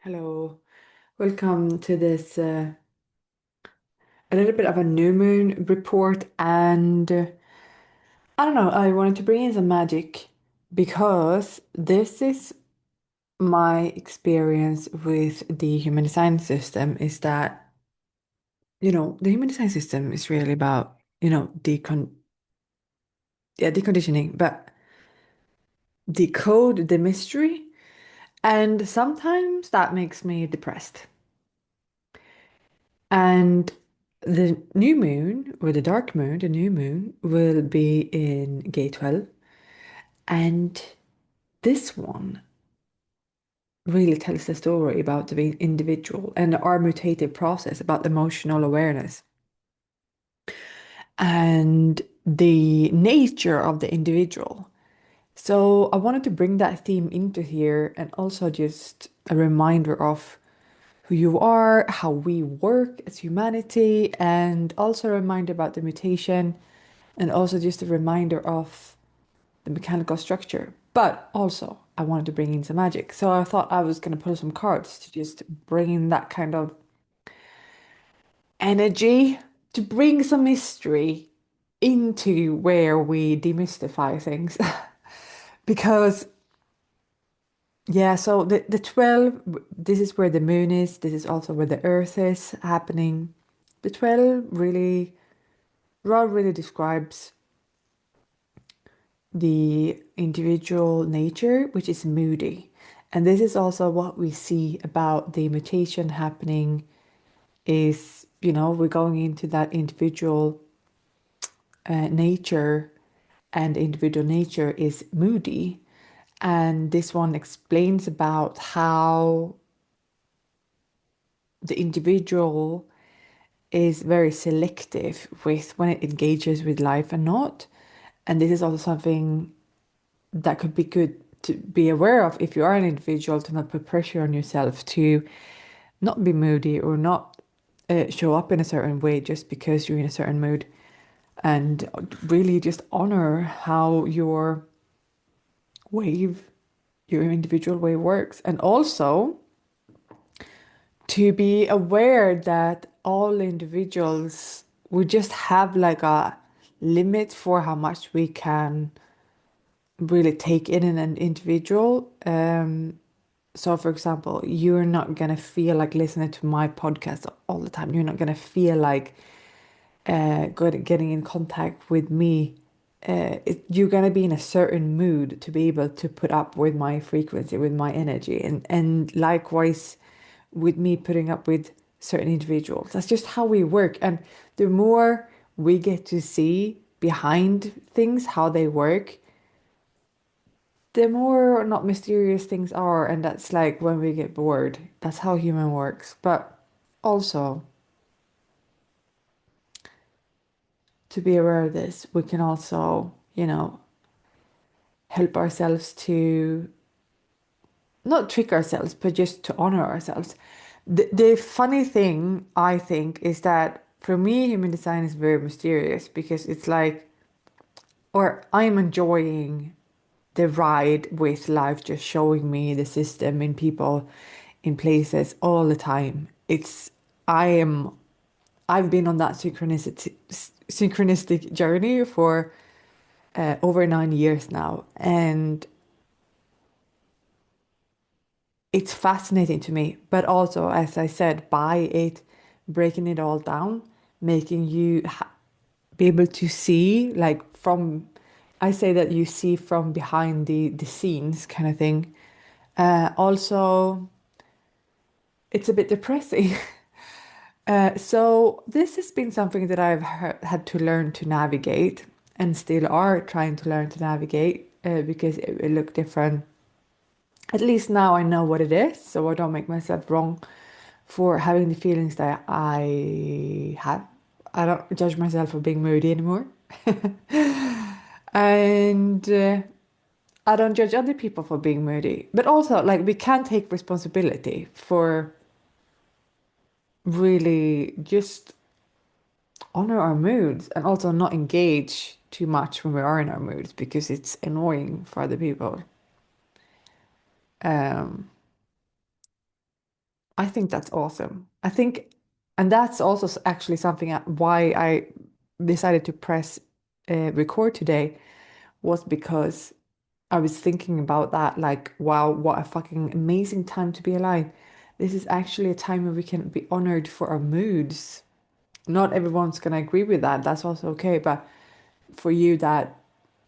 Hello, welcome to this a little bit of a new moon report. And I don't know, I wanted to bring in some magic because this is my experience with the human design system is that, the human design system is really about, deconditioning, but decode the mystery. And sometimes that makes me depressed. And the new moon, or the dark moon, the new moon, will be in gate 12. And this one really tells the story about the individual and our mutative process about emotional awareness and the nature of the individual. So I wanted to bring that theme into here and also just a reminder of who you are, how we work as humanity, and also a reminder about the mutation, and also just a reminder of the mechanical structure. But also, I wanted to bring in some magic. So I thought I was going to pull some cards to just bring in that kind of energy, to bring some mystery into where we demystify things. Because, yeah, so the 12, this is where the moon is, this is also where the earth is happening. The 12 really, Ra really describes the individual nature, which is moody. And this is also what we see about the mutation happening is, we're going into that individual nature, and individual nature is moody. And this one explains about how the individual is very selective with when it engages with life and not. And this is also something that could be good to be aware of if you are an individual, to not put pressure on yourself to not be moody or not show up in a certain way just because you're in a certain mood, and really just honor how wave, your individual wave works. And also to be aware that all individuals, we just have like a limit for how much we can really take in an individual. So, for example, you're not gonna feel like listening to my podcast all the time. You're not gonna feel like getting in contact with me. You're gonna be in a certain mood to be able to put up with my frequency, with my energy, and likewise with me putting up with certain individuals. That's just how we work. And the more we get to see behind things, how they work, the more not mysterious things are. And that's like when we get bored. That's how human works. But also, to be aware of this, we can also, help ourselves to not trick ourselves, but just to honor ourselves. The funny thing, I think, is that for me, human design is very mysterious because it's like, or I'm enjoying the ride with life, just showing me the system in people, in places all the time. I am, I've been on that synchronistic journey for over 9 years now. And it's fascinating to me, but also, as I said, by it breaking it all down, making you be able to see, like from, I say that you see from behind the scenes kind of thing. Also, it's a bit depressing. So this has been something that I've had to learn to navigate and still are trying to learn to navigate because it looked different. At least now I know what it is, so I don't make myself wrong for having the feelings that I have. I don't judge myself for being moody anymore. And I don't judge other people for being moody. But also, like, we can take responsibility for really just honor our moods and also not engage too much when we are in our moods because it's annoying for other people. Um, think that's awesome. I think, and that's also actually something why I decided to press record today was because I was thinking about that, like, wow, what a fucking amazing time to be alive. This is actually a time where we can be honored for our moods. Not everyone's gonna agree with that. That's also okay. But for you that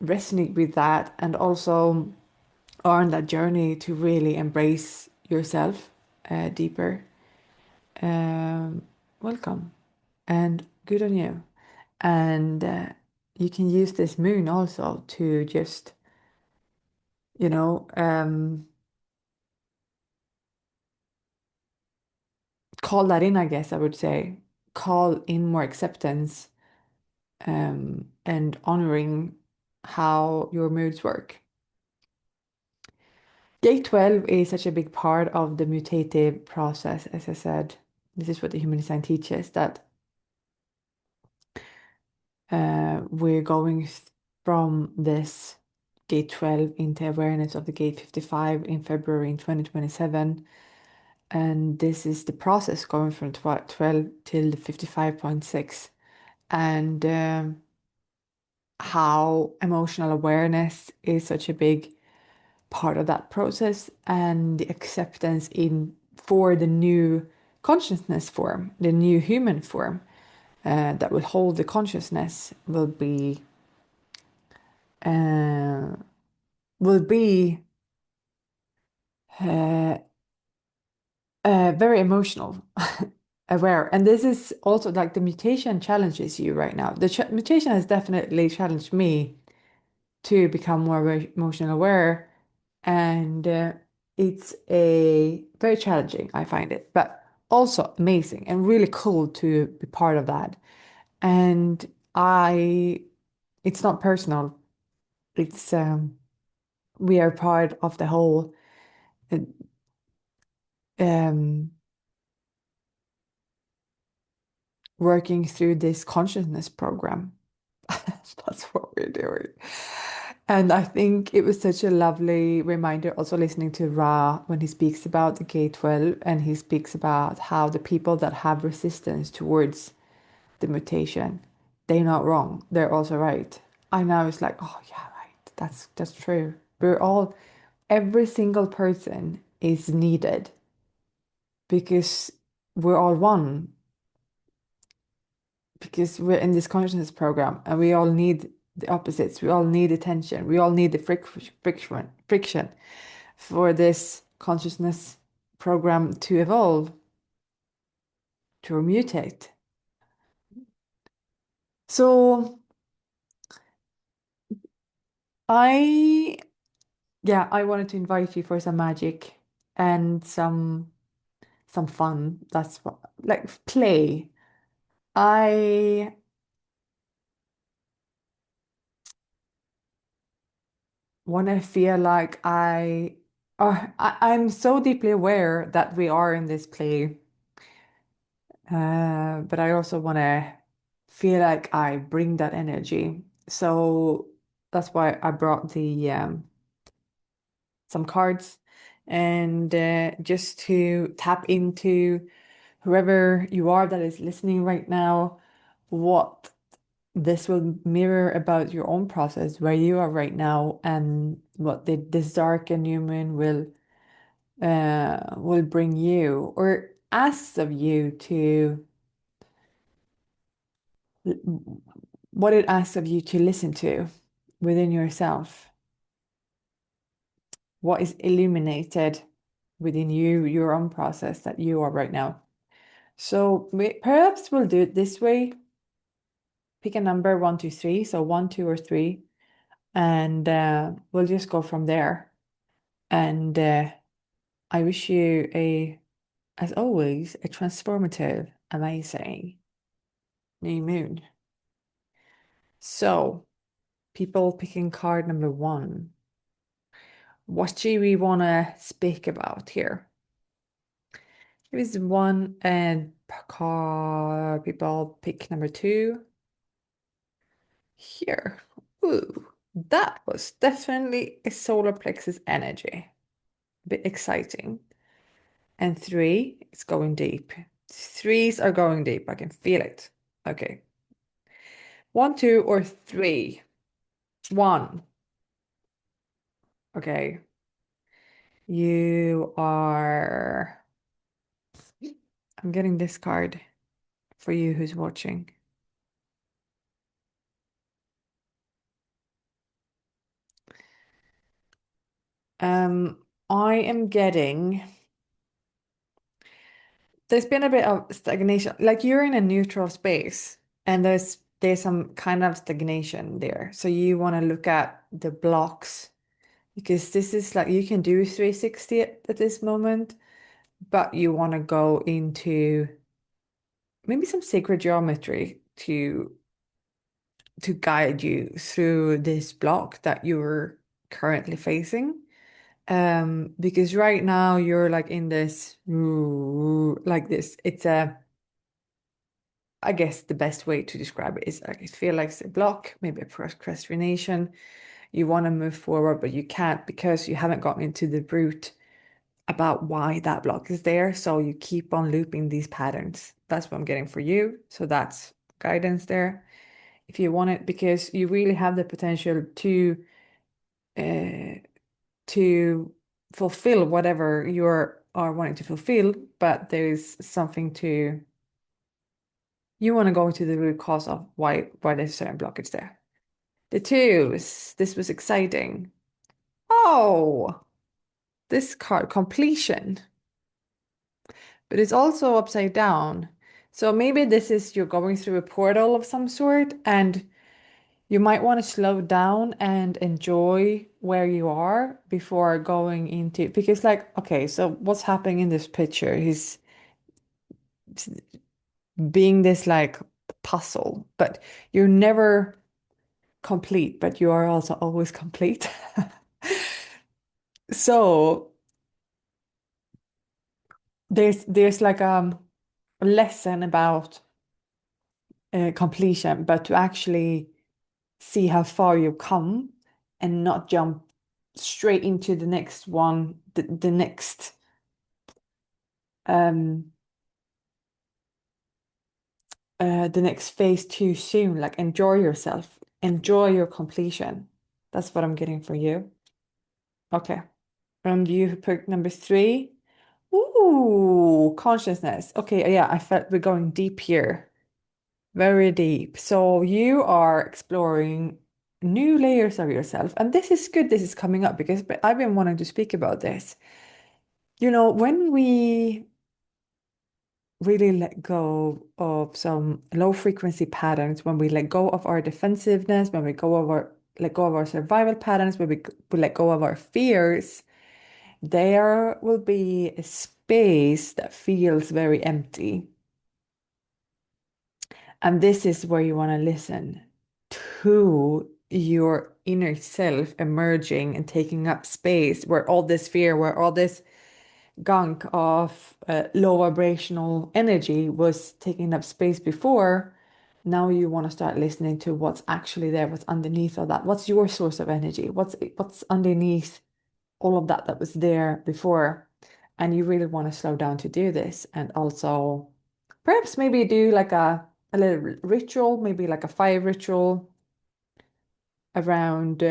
resonate with that and also are on that journey to really embrace yourself deeper, um, welcome and good on you. And you can use this moon also to just, you know, call that in, I guess I would say. Call in more acceptance and honoring how your moods work. Gate 12 is such a big part of the mutative process, as I said. This is what the human design teaches, that we're going from this gate 12 into awareness of the gate 55 in February in 2027. And this is the process going from 12 till the 55.6. And how emotional awareness is such a big part of that process, and the acceptance in for the new consciousness form, the new human form that will hold the consciousness uh, will be uh, very emotional, aware. And this is also like the mutation challenges you right now. The mutation has definitely challenged me to become more emotional aware. And it's a very challenging, I find it, but also amazing and really cool to be part of that. And it's not personal. It's we are part of the whole uh, um, working through this consciousness program. That's what we're doing. And I think it was such a lovely reminder also listening to Ra when he speaks about the K-12 and he speaks about how the people that have resistance towards the mutation, they're not wrong. They're also right. I now it's like, oh yeah, right. That's true. We're all every single person is needed because we're all one because we're in this consciousness program and we all need the opposites. We all need attention. We all need the friction for this consciousness program to evolve, to mutate. So I, yeah, I wanted to invite you for some magic and some fun. That's what, like play. I want to feel like I'm so deeply aware that we are in this play. But I also want to feel like I bring that energy. So that's why I brought the some cards and just to tap into whoever you are that is listening right now, what this will mirror about your own process, where you are right now, and what this dark and new moon will bring you or asks of you to what it asks of you to listen to within yourself, what is illuminated within you, your own process that you are right now. So perhaps we'll do it this way. Pick a number 1, 2, 3, so 1, 2, or 3, and we'll just go from there. And I wish you as always, a transformative, amazing new moon. So, people picking card number 1. What do we want to speak about here? Here is one, and people pick number 2. Here. Ooh, that was definitely a solar plexus energy. A bit exciting. And three, it's going deep. Threes are going deep. I can feel it. Okay. One, two, or three. One. Okay. You are. I'm getting this card for you who's watching. I am getting. There's been a bit of stagnation. Like you're in a neutral space, and there's some kind of stagnation there. So you want to look at the blocks because this is like you can do 360 at this moment, but you want to go into maybe some sacred geometry to guide you through this block that you're currently facing. Because right now you're like in this like this. It's a I guess the best way to describe it is like I feel like it's a block, maybe a procrastination. You want to move forward, but you can't because you haven't gotten into the root about why that block is there. So you keep on looping these patterns. That's what I'm getting for you. So that's guidance there. If you want it, because you really have the potential uh, to fulfill whatever you are wanting to fulfill, but there's something to you want to go to the root cause of why there's a certain blockage there. The twos, this was exciting. Oh, this card, completion, but it's also upside down. So maybe this is you're going through a portal of some sort, and you might want to slow down and enjoy where you are before going into, because like, okay, so what's happening in this picture is being this like puzzle, but you're never complete, but you are also always complete. So there's like a lesson about completion, but to actually see how far you've come and not jump straight into the next one, the next um the next phase too soon. Like enjoy yourself, enjoy your completion. That's what I'm getting for you. Okay. And you picked number three. Ooh, consciousness. Okay, yeah, I felt we're going deep here. Very deep. So you are exploring new layers of yourself. And this is good. This is coming up because I've been wanting to speak about this. When we really let go of some low frequency patterns, when we let go of our defensiveness, when we let go of our survival patterns, when we let go of our fears, there will be a space that feels very empty. And this is where you want to listen to your inner self emerging and taking up space, where all this fear, where all this gunk of low vibrational energy was taking up space before. Now you want to start listening to what's actually there, what's underneath all that. What's your source of energy? What's underneath all of that was there before? And you really want to slow down to do this, and also perhaps maybe do like a little ritual, maybe like a fire ritual around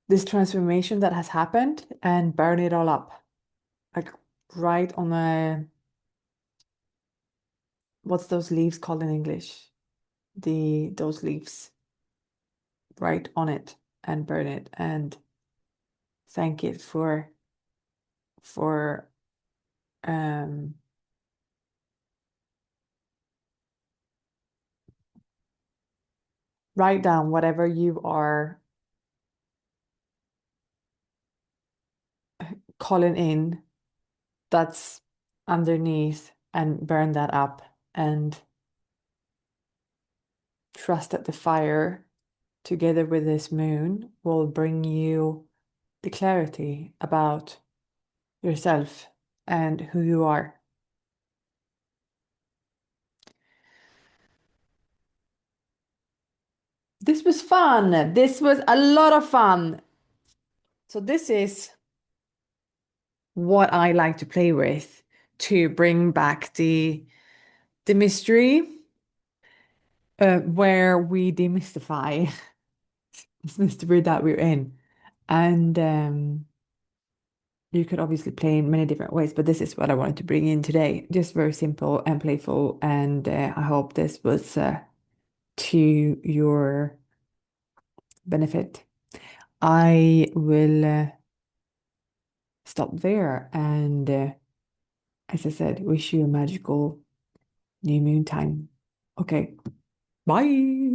this transformation that has happened and burn it all up. Like right on a what's those leaves called in English? Those leaves right on it and burn it and thank it for um write down whatever you are calling in that's underneath and burn that up and trust that the fire together with this moon will bring you the clarity about yourself and who you are. This was fun. This was a lot of fun. So this is what I like to play with to bring back the mystery, where we demystify this mystery that we're in. And you could obviously play in many different ways, but this is what I wanted to bring in today. Just very simple and playful. And I hope this was to your benefit. I will stop there and, as I said, wish you a magical new moon time. Okay, bye.